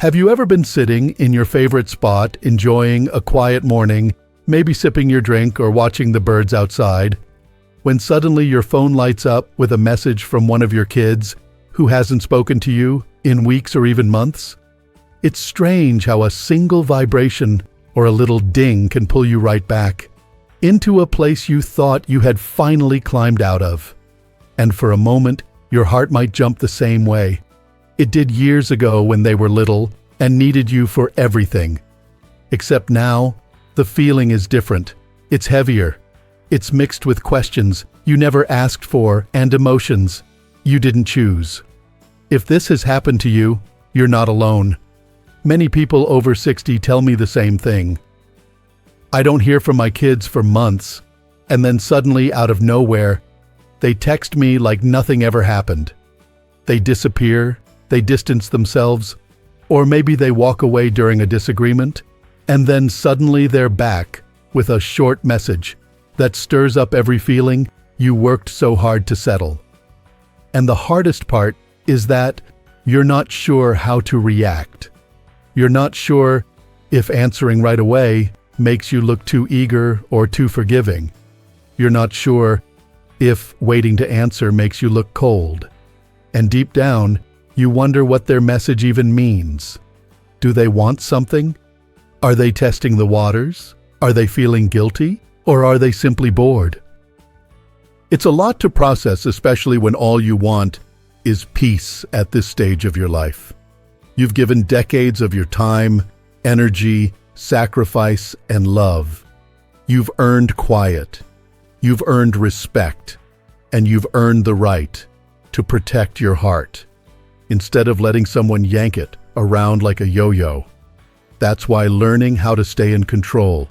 Have you ever been sitting in your favorite spot, enjoying a quiet morning, maybe sipping your drink or watching the birds outside, when suddenly your phone lights up with a message from one of your kids who hasn't spoken to you in weeks or even months? It's strange how a single vibration or a little ding can pull you right back into a place you thought you had finally climbed out of. And for a moment, your heart might jump the same way. It did years ago when they were little and needed you for everything. Except now, the feeling is different. It's heavier. It's mixed with questions you never asked for and emotions you didn't choose. If this has happened to you, you're not alone. Many people over 60 tell me the same thing. I don't hear from my kids for months, and then suddenly, out of nowhere, they text me like nothing ever happened. They disappear, they distance themselves, or maybe they walk away during a disagreement, and then suddenly they're back with a short message that stirs up every feeling you worked so hard to settle. And the hardest part is that you're not sure how to react. You're not sure if answering right away makes you look too eager or too forgiving. You're not sure if waiting to answer makes you look cold. And deep down, you wonder what their message even means. Do they want something? Are they testing the waters? Are they feeling guilty? Or are they simply bored? It's a lot to process, especially when all you want is peace at this stage of your life. You've given decades of your time, energy, sacrifice, and love. You've earned quiet. You've earned respect. And you've earned the right to protect your heart, instead of letting someone yank it around like a yo-yo. That's why learning how to stay in control,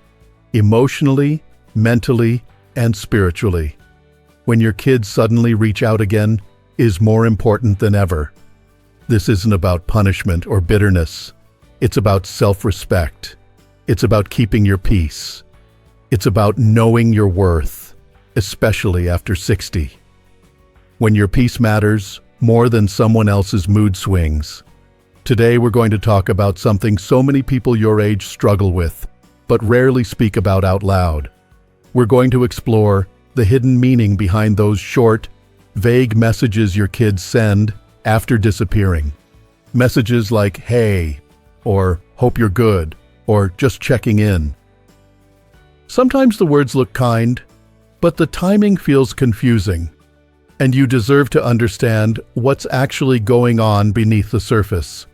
emotionally, mentally, and spiritually, when your kids suddenly reach out again, is more important than ever. This isn't about punishment or bitterness. It's about self-respect. It's about keeping your peace. It's about knowing your worth, especially after 60. When your peace matters more than someone else's mood swings. Today we're going to talk about something so many people your age struggle with, but rarely speak about out loud. We're going to explore the hidden meaning behind those short, vague messages your kids send after disappearing. Messages like, "Hey," or "Hope you're good," or "Just checking in." Sometimes the words look kind, but the timing feels confusing, and you deserve to understand what's actually going on beneath the surface.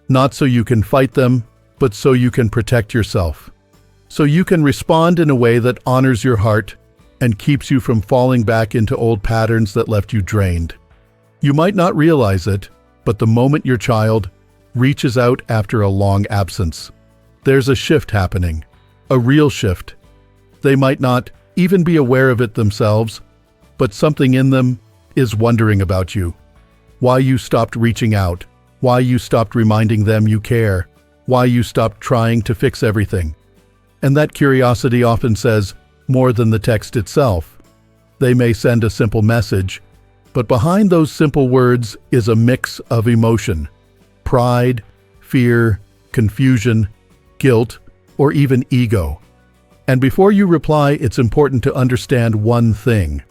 Not so you can fight them, but so you can protect yourself. So you can respond in a way that honors your heart and keeps you from falling back into old patterns that left you drained. You might not realize it, but the moment your child reaches out after a long absence, there's a shift happening, a real shift. They might not even be aware of it themselves, but something in them is wondering about you, why you stopped reaching out, why you stopped reminding them you care, why you stopped trying to fix everything. And that curiosity often says more than the text itself. They may send a simple message, but behind those simple words is a mix of emotion: pride, fear, confusion, guilt, or even ego. And before you reply, it's important to understand one thing.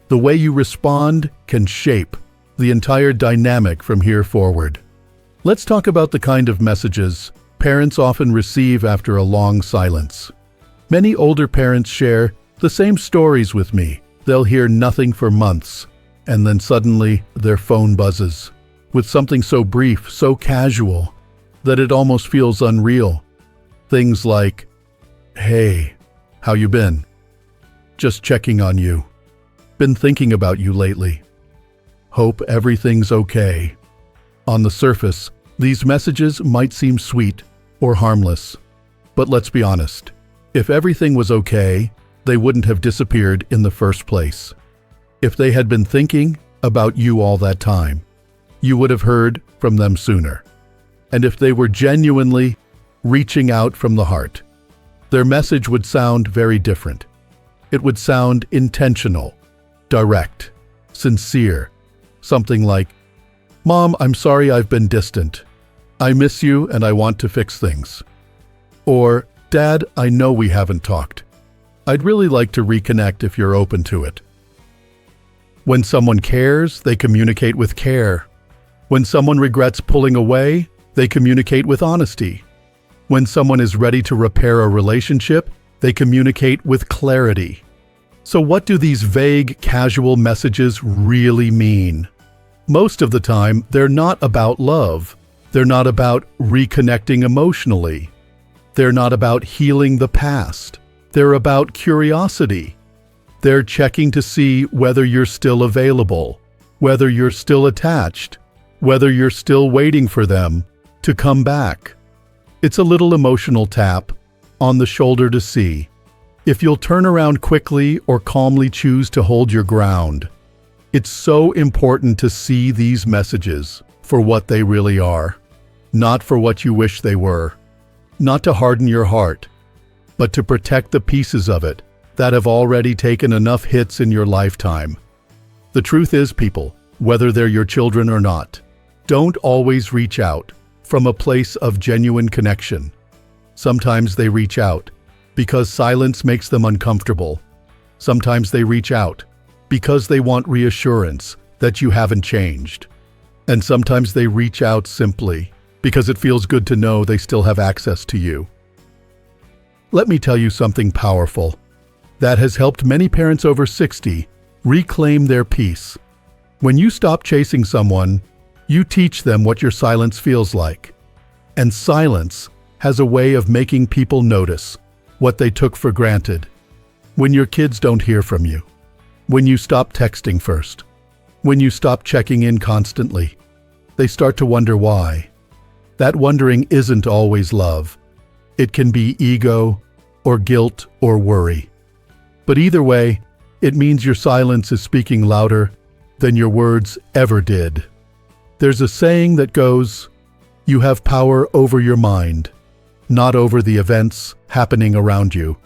The way you respond can shape the entire dynamic from here forward. Let's talk about the kind of messages parents often receive after a long silence. Many older parents share the same stories with me. They'll hear nothing for months, and then suddenly their phone buzzes with something so brief, so casual, that it almost feels unreal. Things like, "Hey, how you been? Just checking on you. Been thinking about you lately. Hope everything's okay." On the surface, these messages might seem sweet or harmless. But let's be honest. If everything was okay, they wouldn't have disappeared in the first place. If they had been thinking about you all that time, you would have heard from them sooner. And if they were genuinely reaching out from the heart, their message would sound very different. It would sound intentional, direct, sincere. Something like, "Mom, I'm sorry I've been distant. I miss you and I want to fix things. Or, Dad, I know we haven't talked. I'd really like to reconnect if you're open to it. When someone cares, they communicate with care. When someone regrets pulling away, they communicate with honesty. When someone is ready to repair a relationship, they communicate with clarity. So what do these vague, casual messages really mean? Most of the time, they're not about love. They're not about reconnecting emotionally. They're not about healing the past. They're about curiosity. They're checking to see whether you're still available, whether you're still attached, whether you're still waiting for them to come back. It's a little emotional tap on the shoulder to see if you'll turn around quickly or calmly choose to hold your ground. It's so important to see these messages for what they really are, not for what you wish they were, not to harden your heart, but to protect the pieces of it that have already taken enough hits in your lifetime. The truth is, people, whether they're your children or not, don't always reach out from a place of genuine connection. Sometimes they reach out because silence makes them uncomfortable. Sometimes they reach out because they want reassurance that you haven't changed. And sometimes they reach out simply because it feels good to know they still have access to you. Let me tell you something powerful that has helped many parents over 60 reclaim their peace. When you stop chasing someone, you teach them what your silence feels like. And silence has a way of making people notice what they took for granted. When your kids don't hear from you, when you stop texting first, when you stop checking in constantly, they start to wonder why. That wondering isn't always love. It can be ego or guilt or worry. But either way, it means your silence is speaking louder than your words ever did. There's a saying that goes, "You have power over your mind, not over the events happening around you."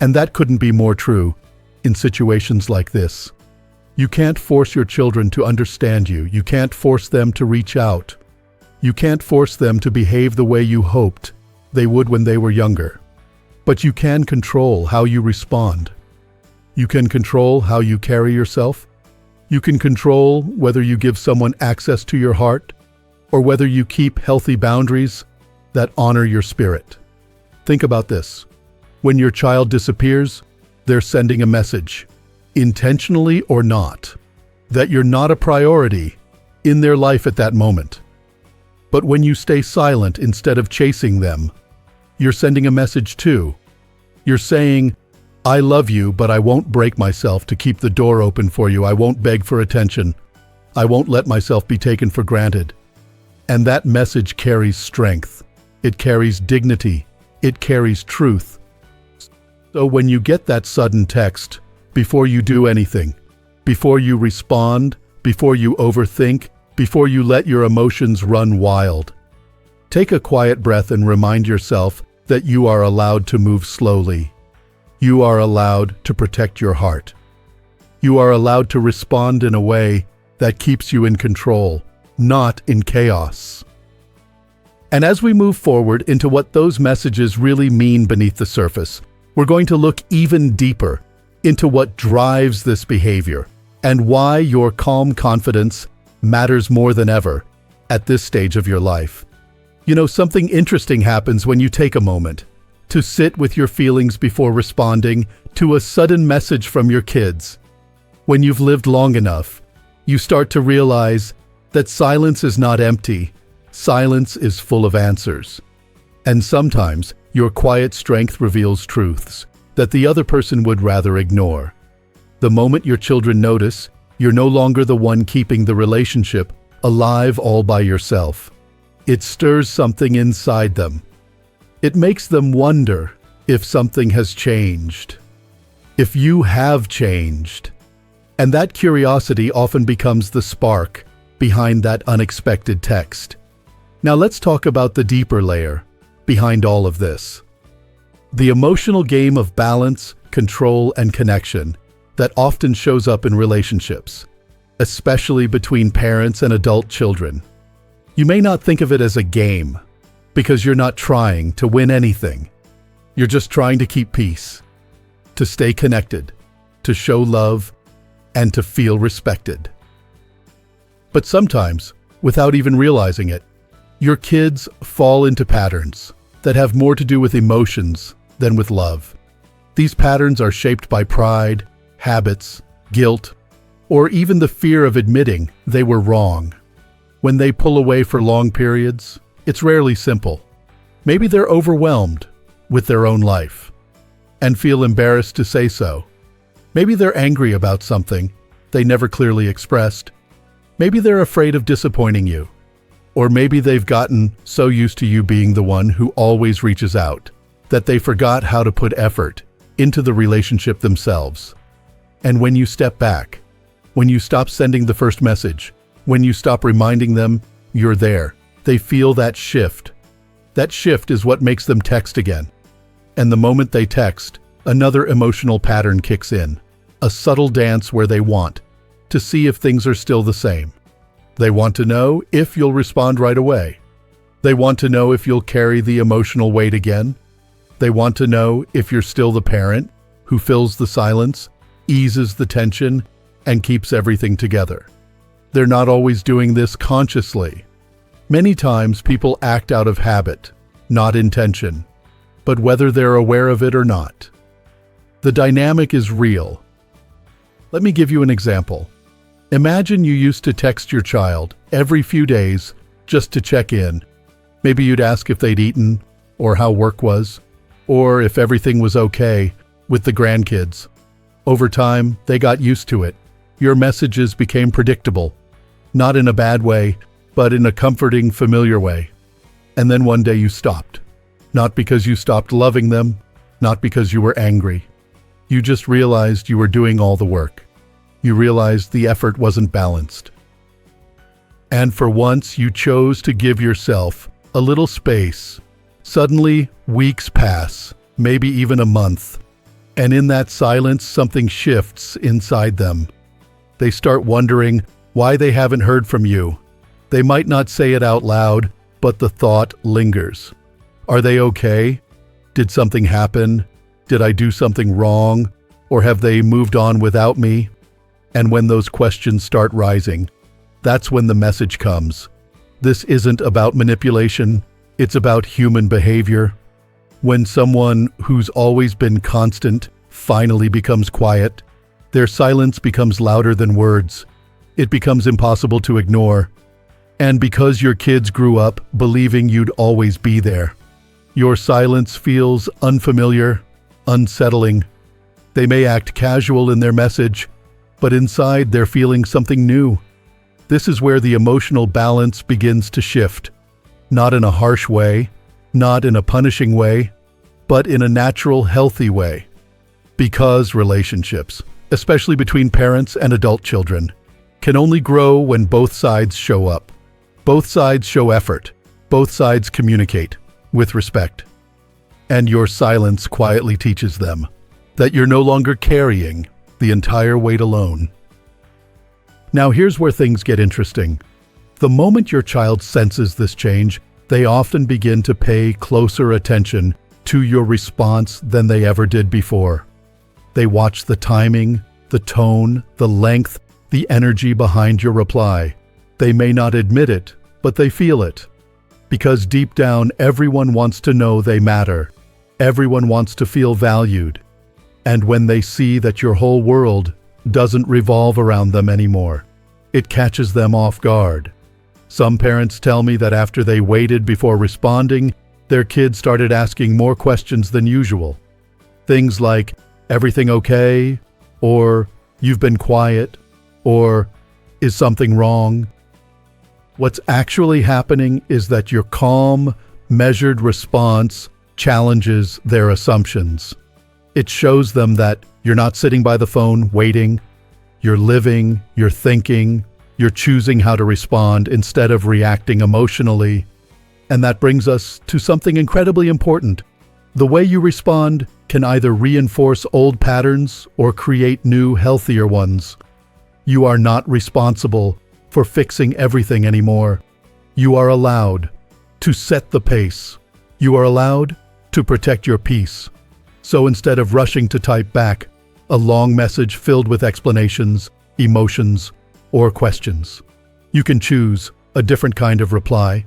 And that couldn't be more true in situations like this. You can't force your children to understand you. You can't force them to reach out. You can't force them to behave the way you hoped they would when they were younger. But you can control how you respond. You can control how you carry yourself. You can control whether you give someone access to your heart or whether you keep healthy boundaries that honor your spirit. Think about this. When your child disappears, they're sending a message, intentionally or not, that you're not a priority in their life at that moment. But when you stay silent instead of chasing them, you're sending a message too. You're saying, "I love you, but I won't break myself to keep the door open for you. I won't beg for attention. I won't let myself be taken for granted." And that message carries strength. It carries dignity. It carries truth. So when you get that sudden text, before you do anything, before you respond, before you overthink, before you let your emotions run wild, take a quiet breath and remind yourself that you are allowed to move slowly. You are allowed to protect your heart. You are allowed to respond in a way that keeps you in control, not in chaos. And as we move forward into what those messages really mean beneath the surface, we're going to look even deeper into what drives this behavior and why your calm confidence matters more than ever at this stage of your life. You know, something interesting happens when you take a moment to sit with your feelings before responding to a sudden message from your kids. When you've lived long enough, you start to realize that silence is not empty. Silence is full of answers. And sometimes your quiet strength reveals truths that the other person would rather ignore. The moment your children notice, you're no longer the one keeping the relationship alive all by yourself. It stirs something inside them. It makes them wonder if something has changed, if you have changed. And that curiosity often becomes the spark behind that unexpected text. Now let's talk about the deeper layer behind all of this. The emotional game of balance, control, and connection that often shows up in relationships, especially between parents and adult children. You may not think of it as a game, because you're not trying to win anything. You're just trying to keep peace, to stay connected, to show love, and to feel respected. But sometimes, without even realizing it, your kids fall into patterns that have more to do with emotions than with love. These patterns are shaped by pride, habits, guilt, or even the fear of admitting they were wrong. When they pull away for long periods, it's rarely simple. Maybe they're overwhelmed with their own life and feel embarrassed to say so. Maybe they're angry about something they never clearly expressed. Maybe they're afraid of disappointing you. Or maybe they've gotten so used to you being the one who always reaches out that they forgot how to put effort into the relationship themselves. And when you step back, when you stop sending the first message, when you stop reminding them you're there, they feel that shift. That shift is what makes them text again. And the moment they text, another emotional pattern kicks in, a subtle dance where they want to see if things are still the same. They want to know if you'll respond right away. They want to know if you'll carry the emotional weight again. They want to know if you're still the parent who fills the silence, eases the tension, and keeps everything together. They're not always doing this consciously. Many times people act out of habit, not intention, but whether they're aware of it or not. The dynamic is real. Let me give you an example. Imagine you used to text your child every few days just to check in. Maybe you'd ask if they'd eaten, or how work was, or if everything was okay with the grandkids. Over time, they got used to it. Your messages became predictable, not in a bad way, but in a comforting, familiar way. And then one day you stopped. Not because you stopped loving them, not because you were angry. You just realized you were doing all the work. You realized the effort wasn't balanced. And for once, you chose to give yourself a little space. Suddenly, weeks pass, maybe even a month. And in that silence, something shifts inside them. They start wondering why they haven't heard from you. They might not say it out loud, but the thought lingers. Are they okay? Did something happen? Did I do something wrong? Or have they moved on without me? And when those questions start rising, that's when the message comes. This isn't about manipulation, it's about human behavior. When someone who's always been constant finally becomes quiet, their silence becomes louder than words. It becomes impossible to ignore. And because your kids grew up believing you'd always be there, your silence feels unfamiliar, unsettling. They may act casual in their message, but inside they're feeling something new. This is where the emotional balance begins to shift. Not in a harsh way, not in a punishing way, but in a natural, healthy way. Because relationships, especially between parents and adult children, can only grow when both sides show up. Both sides show effort. Both sides communicate with respect. And your silence quietly teaches them that you're no longer carrying the entire weight alone. Now here's where things get interesting. The moment your child senses this change, they often begin to pay closer attention to your response than they ever did before. They watch the timing, the tone, the length, the energy behind your reply. They may not admit it, but they feel it. Because deep down, everyone wants to know they matter. Everyone wants to feel valued. And when they see that your whole world doesn't revolve around them anymore, it catches them off guard. Some parents tell me that after they waited before responding, their kids started asking more questions than usual. Things like, "Everything okay?" or "You've been quiet?" or "Is something wrong?" What's actually happening is that your calm, measured response challenges their assumptions. It shows them that you're not sitting by the phone waiting. You're living, you're thinking, you're choosing how to respond instead of reacting emotionally. And that brings us to something incredibly important. The way you respond can either reinforce old patterns or create new, healthier ones. You are not responsible for fixing everything anymore. You are allowed to set the pace. You are allowed to protect your peace. So instead of rushing to type back a long message filled with explanations, emotions, or questions, you can choose a different kind of reply,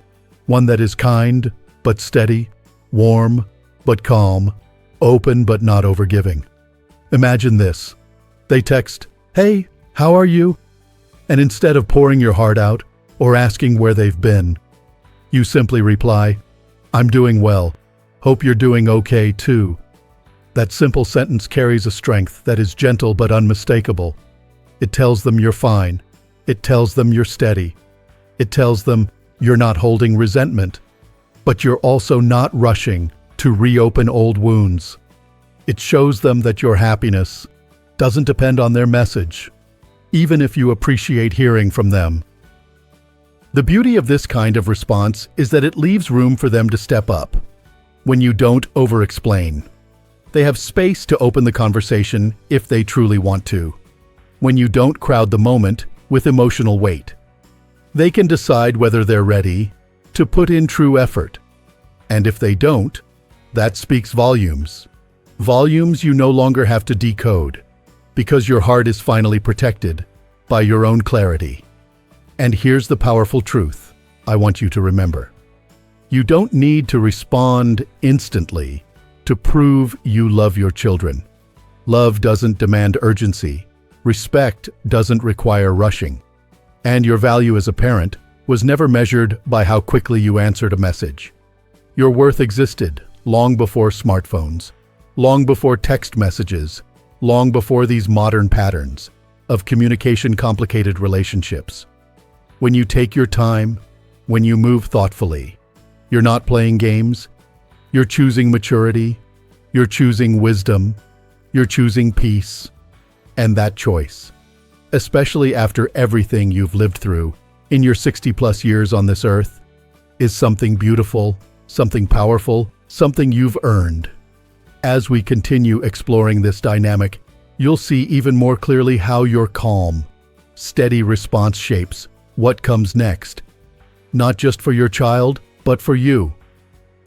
one that is kind but steady, warm but calm, open but not overgiving. Imagine this. They text, "Hey, how are you?" And instead of pouring your heart out or asking where they've been, you simply reply, "I'm doing well. Hope you're doing okay too." That simple sentence carries a strength that is gentle but unmistakable. It tells them you're fine. It tells them you're steady. It tells them you're not holding resentment, but you're also not rushing to reopen old wounds. It shows them that your happiness doesn't depend on their message, even if you appreciate hearing from them. The beauty of this kind of response is that it leaves room for them to step up. When you don't over-explain, they have space to open the conversation if they truly want to. When you don't crowd the moment with emotional weight, they can decide whether they're ready to put in true effort. And if they don't, that speaks volumes. Volumes you no longer have to decode, because your heart is finally protected by your own clarity. And here's the powerful truth I want you to remember. You don't need to respond instantly to prove you love your children. Love doesn't demand urgency. Respect doesn't require rushing. And your value as a parent was never measured by how quickly you answered a message. Your worth existed long before smartphones, long before text messages, long before these modern patterns of communication-complicated relationships. When you take your time, when you move thoughtfully, you're not playing games, you're choosing maturity, you're choosing wisdom, you're choosing peace, and that choice, especially after everything you've lived through in your 60-plus years on this earth, is something beautiful, something powerful, something you've earned. As we continue exploring this dynamic, you'll see even more clearly how your calm, steady response shapes what comes next, not just for your child, but for you.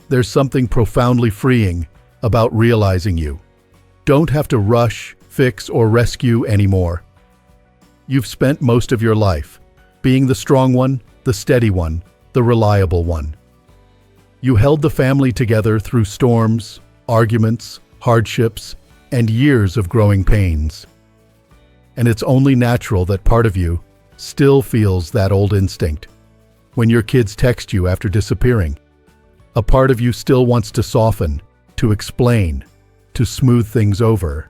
There's something profoundly freeing about realizing you don't have to rush, fix, or rescue anymore. You've spent most of your life being the strong one, the steady one, the reliable one. You held the family together through storms, arguments, hardships, and years of growing pains. And it's only natural that part of you still feels that old instinct. When your kids text you after disappearing, a part of you still wants to soften, to explain, to smooth things over.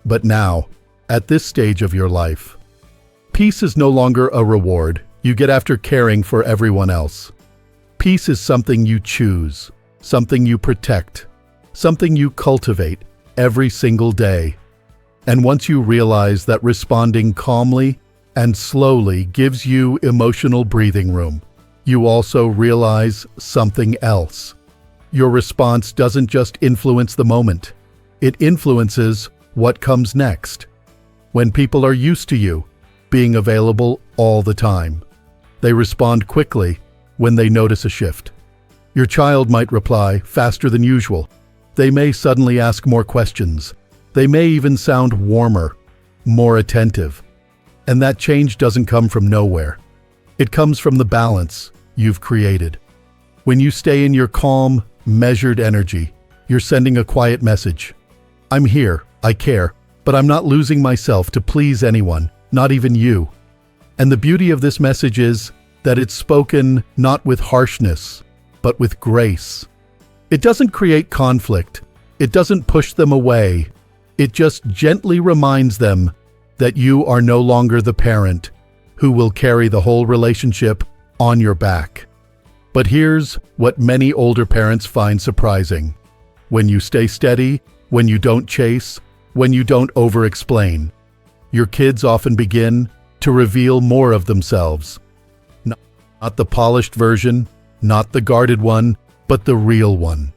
But now, at this stage of your life, peace is no longer a reward you get after caring for everyone else. Peace is something you choose, something you protect, something you cultivate every single day. And once you realize that responding calmly and slowly gives you emotional breathing room, you also realize something else. Your response doesn't just influence the moment, it influences what comes next. When people are used to you being available all the time, they respond quickly when they notice a shift. Your child might reply faster than usual. They may suddenly ask more questions. They may even sound warmer, more attentive. And that change doesn't come from nowhere. It comes from the balance you've created. When you stay in your calm, measured energy, you're sending a quiet message. I'm here, I care, but I'm not losing myself to please anyone, not even you. And the beauty of this message is that it's spoken not with harshness, but with grace. It doesn't create conflict. It doesn't push them away. It just gently reminds them that you are no longer the parent who will carry the whole relationship on your back. But here's what many older parents find surprising. When you stay steady, when you don't chase, when you don't over-explain, your kids often begin to reveal more of themselves. Not the polished version, not the guarded one, but the real one.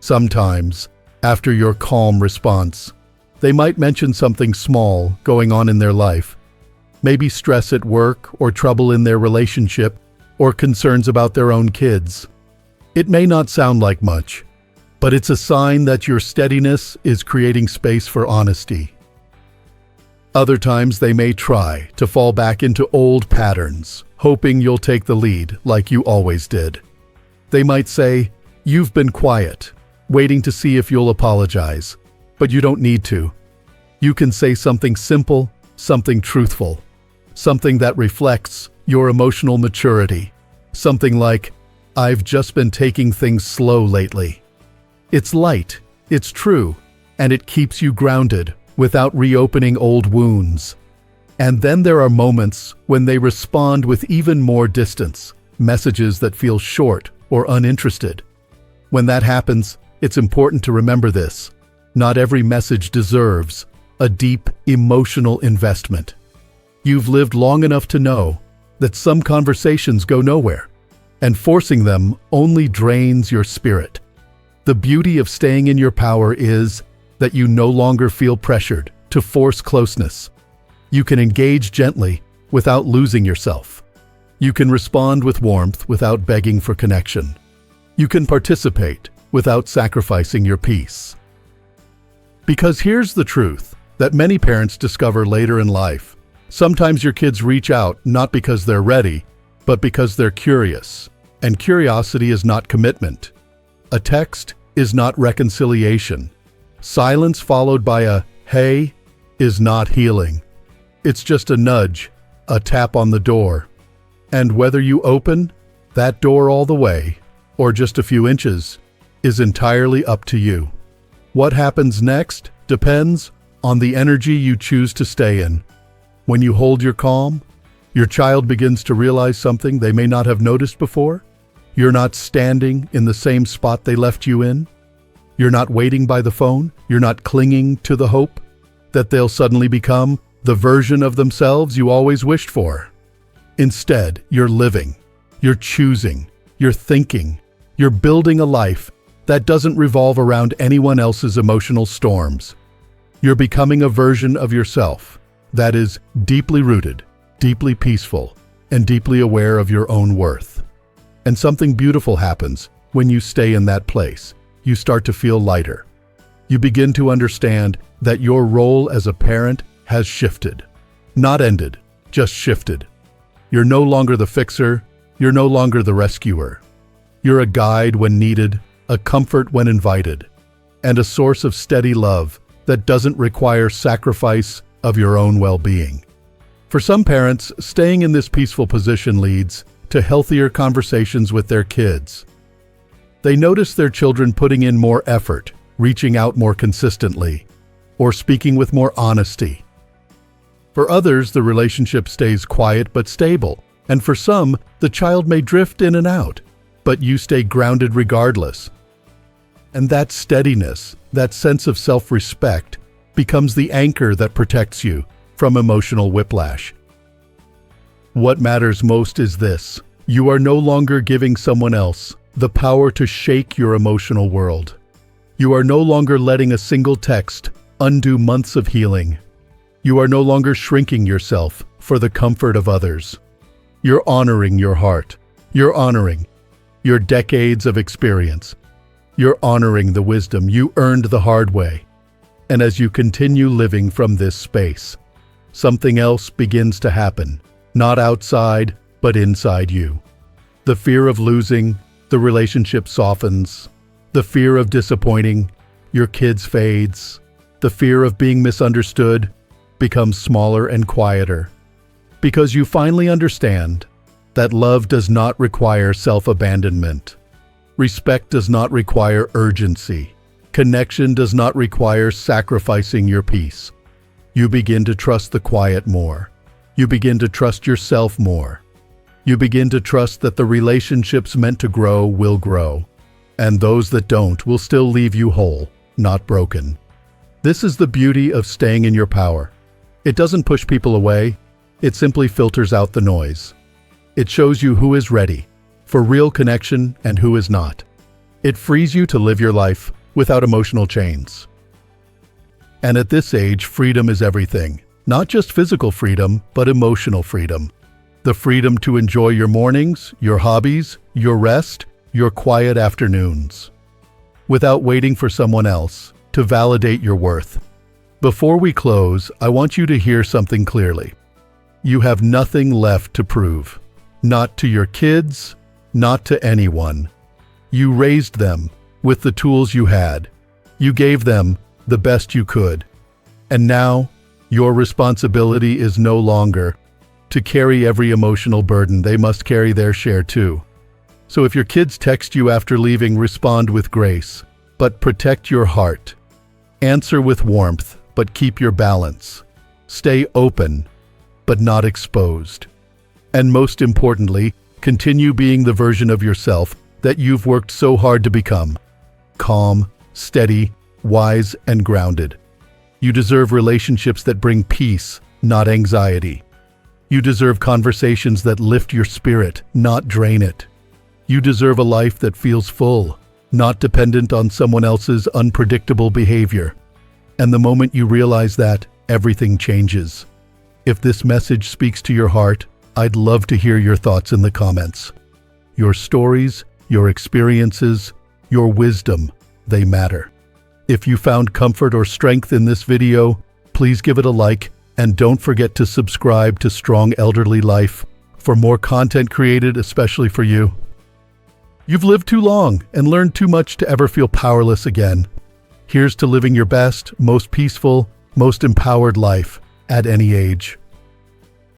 Sometimes, after your calm response, they might mention something small going on in their life, maybe stress at work or trouble in their relationship, or concerns about their own kids. It may not sound like much, but it's a sign that your steadiness is creating space for honesty. Other times they may try to fall back into old patterns, hoping you'll take the lead like you always did. They might say, "You've been quiet," waiting to see if you'll apologize, but you don't need to. You can say something simple, something truthful, something that reflects your emotional maturity. Something like, "I've just been taking things slow lately." It's light, it's true, and it keeps you grounded without reopening old wounds. And then there are moments when they respond with even more distance, messages that feel short or uninterested. When that happens, it's important to remember this. Not every message deserves a deep emotional investment. You've lived long enough to know that some conversations go nowhere, and forcing them only drains your spirit. The beauty of staying in your power is that you no longer feel pressured to force closeness. You can engage gently without losing yourself. You can respond with warmth without begging for connection. You can participate without sacrificing your peace. Because here's the truth that many parents discover later in life. Sometimes your kids reach out not because they're ready, but because they're curious. And curiosity is not commitment. A text is not reconciliation. Silence followed by a "hey" is not healing. It's just a nudge, a tap on the door. And whether you open that door all the way or just a few inches is entirely up to you. What happens next depends on the energy you choose to stay in. When you hold your calm, your child begins to realize something they may not have noticed before. You're not standing in the same spot they left you in. You're not waiting by the phone. You're not clinging to the hope that they'll suddenly become the version of themselves you always wished for. Instead, you're living, you're choosing, you're thinking, you're building a life that doesn't revolve around anyone else's emotional storms. You're becoming a version of yourself that is deeply rooted, deeply peaceful, and deeply aware of your own worth. And something beautiful happens when you stay in that place. You start to feel lighter. You begin to understand that your role as a parent has shifted. Not ended, just shifted. You're no longer the fixer. You're no longer the rescuer. You're a guide when needed, a comfort when invited, and a source of steady love that doesn't require sacrifice of your own well-being. For some parents, staying in this peaceful position leads to healthier conversations with their kids. They notice their children putting in more effort, reaching out more consistently, or speaking with more honesty. For others, the relationship stays quiet but stable, and for some, the child may drift in and out, but you stay grounded regardless. And that steadiness, that sense of self-respect, becomes the anchor that protects you from emotional whiplash. What matters most is this: you are no longer giving someone else the power to shake your emotional world. You are no longer letting a single text undo months of healing. You are no longer shrinking yourself for the comfort of others. You're honoring your heart. You're honoring your decades of experience. You're honoring the wisdom you earned the hard way. And as you continue living from this space, something else begins to happen, not outside, but inside you. The fear of losing, the relationship softens. The fear of disappointing your kids fades. The fear of being misunderstood becomes smaller and quieter. Because you finally understand that love does not require self-abandonment. Respect does not require urgency. Connection does not require sacrificing your peace. You begin to trust the quiet more. You begin to trust yourself more. You begin to trust that the relationships meant to grow will grow, and those that don't will still leave you whole, not broken. This is the beauty of staying in your power. It doesn't push people away. It simply filters out the noise. It shows you who is ready for real connection and who is not. It frees you to live your life without emotional chains. And at this age, freedom is everything. Not just physical freedom, but emotional freedom. The freedom to enjoy your mornings, your hobbies, your rest, your quiet afternoons, without waiting for someone else to validate your worth. Before we close, I want you to hear something clearly. You have nothing left to prove. Not to your kids, not to anyone. You raised them with the tools you had. You gave them the best you could. And now, your responsibility is no longer to carry every emotional burden. They must carry their share too. So if your kids text you after leaving, respond with grace, but protect your heart. Answer with warmth, but keep your balance. Stay open, but not exposed. And most importantly, continue being the version of yourself that you've worked so hard to become. Calm, steady, wise, and grounded. You deserve relationships that bring peace, not anxiety. You deserve conversations that lift your spirit, not drain it. You deserve a life that feels full, not dependent on someone else's unpredictable behavior. And the moment you realize that, everything changes. If this message speaks to your heart, I'd love to hear your thoughts in the comments. Your stories, your experiences, your wisdom, they matter. If you found comfort or strength in this video, please give it a like, and don't forget to subscribe to Strong Elderly Life for more content created especially for you. You've lived too long and learned too much to ever feel powerless again. Here's to living your best, most peaceful, most empowered life at any age.